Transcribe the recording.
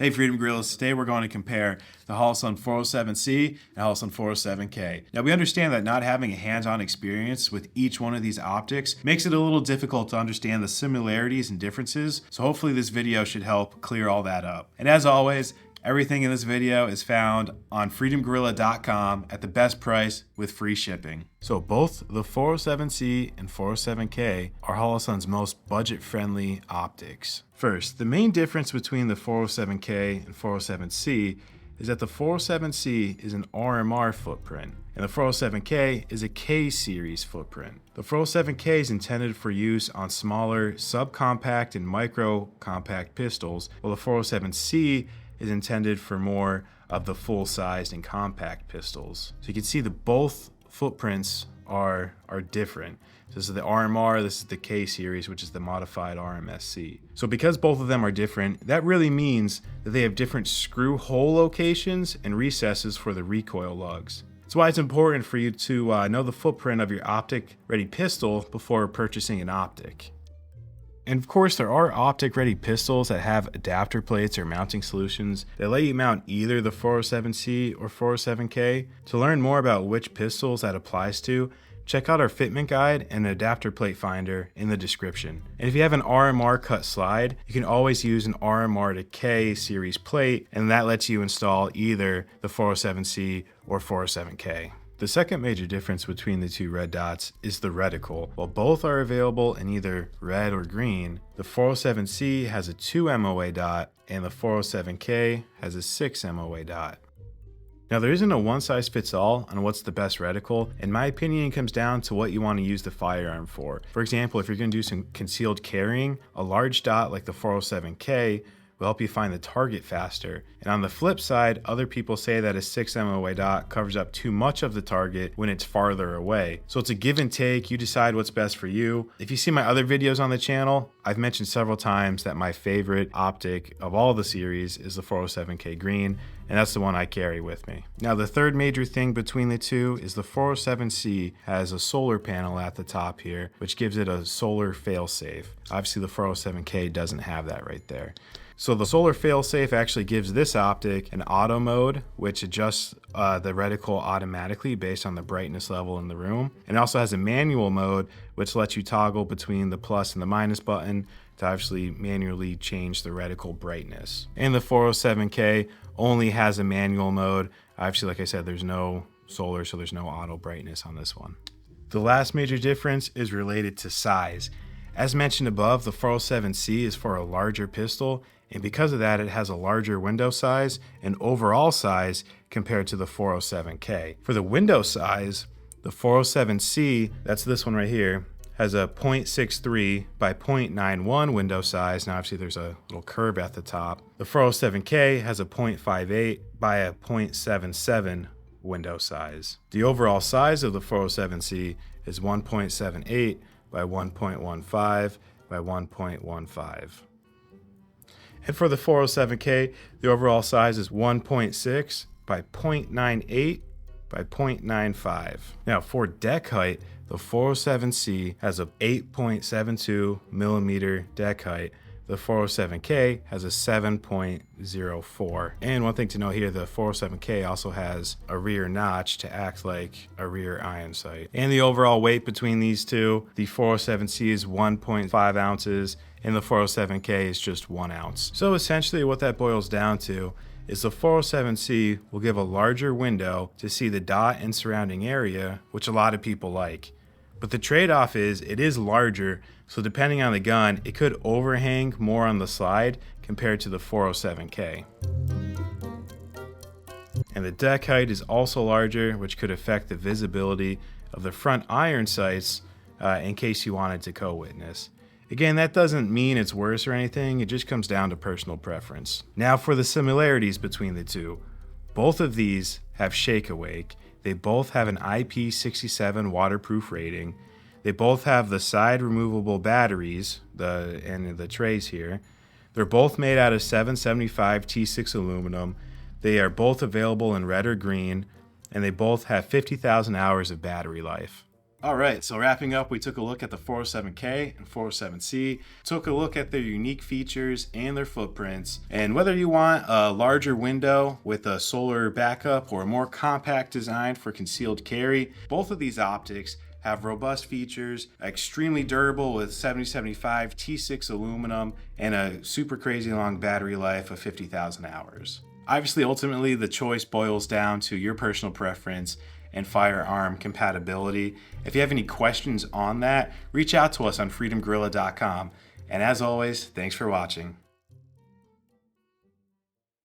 Hey Freedom Gorillas, today we're going to compare the Holosun 407C and Holosun 407K. Now we understand that not having a hands-on experience with each one of these optics makes it a little difficult to understand the similarities and differences, so hopefully this video should help clear all that up. And as always, everything in this video is found on freedomgorilla.com at the best price with free shipping. So both the 407C and 407K are Holosun's most budget-friendly optics. First, the main difference between the 407K and 407C is that the 407C is an RMR footprint and the 407K is a K-series footprint. The 407K is intended for use on smaller subcompact and micro-compact pistols, while the 407C is intended for more of the full-sized and compact pistols. So you can see that both footprints are different. This is the RMR, this is the K series, which is the modified RMSC. So because both of them are different, that really means that they have different screw hole locations and recesses for the recoil lugs. That's why it's important for you to know the footprint of your optic-ready pistol before purchasing an optic. And of course, there are optic-ready pistols that have adapter plates or mounting solutions that let you mount either the 407C or 407K. To learn more about which pistols that applies to, check out our fitment guide and adapter plate finder in the description. And if you have an RMR cut slide, you can always use an RMR to K series plate, and that lets you install either the 407C or 407K. The second major difference between the two red dots is the reticle. While both are available in either red or green, the 407C has a 2 MOA dot and the 407K has a 6 MOA dot. Now there isn't a one-size-fits-all on what's the best reticle. In my opinion, it comes down to what you want to use the firearm for. For example, if you're going to do some concealed carrying, a large dot like the 407K will help you find the target faster. And on the flip side, other people say that a 6 MOA dot covers up too much of the target when it's farther away. So it's a give and take, you decide what's best for you. If you see my other videos on the channel, I've mentioned several times that my favorite optic of all the series is the 407K green, and that's the one I carry with me. Now the third major thing between the two is the 407C has a solar panel at the top here, which gives it a solar failsafe. Obviously the 407K doesn't have that right there. So the solar failsafe actually gives this optic an auto mode, which adjusts the reticle automatically based on the brightness level in the room. And it also has a manual mode, which lets you toggle between the plus and the minus button to obviously manually change the reticle brightness. And the 407K only has a manual mode. Obviously, like I said, there's no solar, so there's no auto brightness on this one. The last major difference is related to size. As mentioned above, the 407C is for a larger pistol, and because of that, it has a larger window size and overall size compared to the 407K. For the window size, the 407C, that's this one right here, has a 0.63 by 0.91 window size. Now obviously there's a little curve at the top. The 407K has a 0.58 by a 0.77 window size. The overall size of the 407C is 1.78 by 1.15 by 1.15. And for the 407K, the overall size is 1.6 by 0.98 by 0.95. Now for deck height, the 407C has a 8.72 millimeter deck height. The 407K has a 7.04. And one thing to note here, the 407K also has a rear notch to act like a rear iron sight. And the overall weight between these two, the 407C is 1.5 ounces and the 407K is just 1 ounce. So essentially what that boils down to is the 407C will give a larger window to see the dot and surrounding area, which a lot of people like. But the trade-off is it is larger, so depending on the gun, it could overhang more on the slide compared to the 407K. And the deck height is also larger, which could affect the visibility of the front iron sights in case you wanted to co-witness. Again, that doesn't mean it's worse or anything, it just comes down to personal preference. Now for the similarities between the two. Both of these have shake awake. They both have an IP67 waterproof rating. They both have the side removable batteries, the trays here. They're both made out of 775 T6 aluminum. They are both available in red or green, and they both have 50,000 hours of battery life. All right, so wrapping up, we took a look at the 407K and 407C, took a look at their unique features and their footprints, and whether you want a larger window with a solar backup or a more compact design for concealed carry, both of these optics have robust features, extremely durable with 7075 T6 aluminum, and a super crazy long battery life of 50,000 hours. Obviously, ultimately, the choice boils down to your personal preference and firearm compatibility. If you have any questions on that, reach out to us on freedomgorilla.com. And as always, thanks for watching.